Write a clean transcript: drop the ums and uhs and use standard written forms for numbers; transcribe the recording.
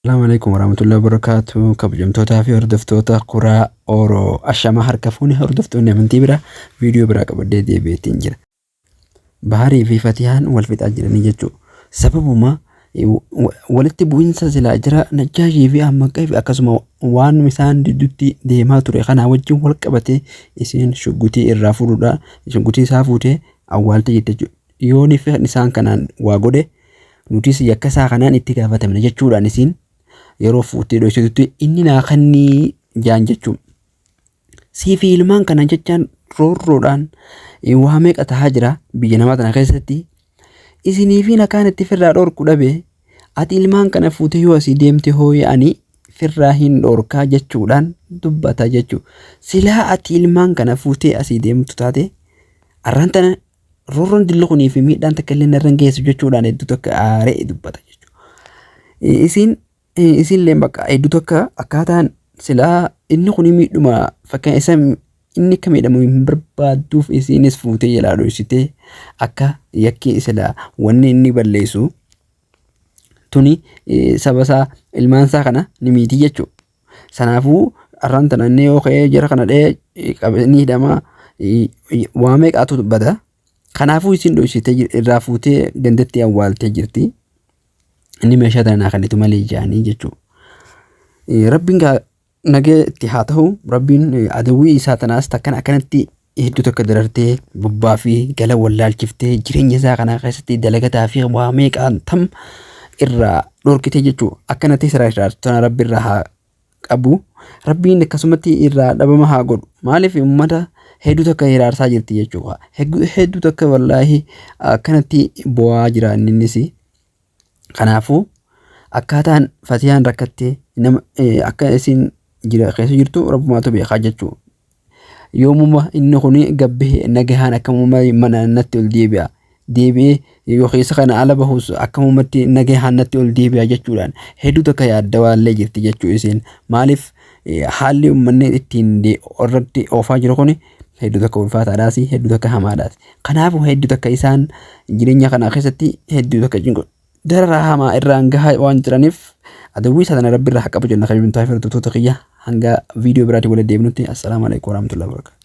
Assalamu alaikum warahmatullahi wabarakatuh. Kabajamtootaa fi hordoftoota Quraa Oro ashama harka fuuni hordoftoonni amantii bira viidiyoo biraa qabadee deebi'eetiin jira. Baharii fi Fatiyaan wal fixaa jiranii jechuudha. Sababuma walitti bu'insa silaa jira Najjaashii fi Ammaqaa fi akkasuma waan isaan didduutti deemaa ture kana wajjin wal qabatee isiin shuggutii irraa fuudhuudhaan shuggutii isaa fuutee awwaaltee jirti jechuudha. Yoon isaan kanaan waa godhe nutis yakka isaa kanaan itti gaafatamna jechuudhaan isiin yeroo fuutee dhoksitutti inni naa kannii jaan jechuun siifi ilmaan kana jechaan roorroodhaan waa meeqa tahaa jira biyya namaa tana keessatti isinii fi nakaan itti firraa dhorku dhabe ati ilmaan kana fuutee yoo asii deemte hooya'anii firraa hin dhorkaa jechuudhaan dubbata jechuudha. Silaa ati ilmaan kana fuutee asii deemtu taate arraan tana roorroon dilluqunii fi miidhaan takka illee narraan geessu jechuudhaan hedduu tokko aaree dubbata jechuudha. Isinlee bakka hedduu tokko akkaataan silaa inni kun miidhuma fakkaan isa inni akka miidhamu hin barbaaduuf isinis fuutee jalaa dhoksitee akka yakki silaa wanni inni balleessu tuni saba isaa ilmaan isaa kana ni miiti jechuudha. Sanaafuu arraan tana inni yoo ka'ee jara kana dhee qabanii hidhamaa waa meeqaatu dubbata. Kanaafuu isin dhoksitee irraa fuutee gandatti awwaaltee jirti. Inni meeshaa tana kanatu malee jaanii jechuudha. Rabbiin nagee itti haa ta'u Rabbiin adawwii isaa tanaas takkan akkanatti hedduu tokko darartee bubbaa fi gala wallaalchiftee jireenya isaa kana keessatti dalagataa fi waa meeqaan tam irraa dhorkite jechuudha. Akkanatti sirraa Rabbi irraa haa qabu. Rabbiin akkasumatti irraa dhabama haa godhu. Maaliif uummata hedduu tokko hiraarsaa jirti jechuudha. Hedduu tokko wallaahi akkanatti bu'aa jira innis. Kanaafuu akkaataan Fatiyaan rakkattee akka isin keessa jirtu Rabbumaatu beekaa jechuudha. Yoomuma inni kun gabbee nagahaan akkamuma mana natti ol deebi'a. Deebi'ee yoo keessa kana ala bahus akkamumatti nagahaan natti ol deebi'a jechuudhaan hedduu tokko yaadda waallee jirti jechuu isin. Maaliif haalli uummanni ittiin irratti oofaa jiru kun hedduu tokko ulfaataadhaas hedduu tokko hamaadhaas. Kanaafuu hedduu tokko isaan jireenya kana keessatti hedduu tokko cinqu. Dararaa hamaa irraan gahaa waan jiraniif adawwii isaa tana Rabbi irraa haa qabu jenna. Kabajamtoota fi hordoftoota kiyya hanga viidiyoo biraatiin walitti deebinutti assalamu alaikum warahmatullahi wabarakatuh.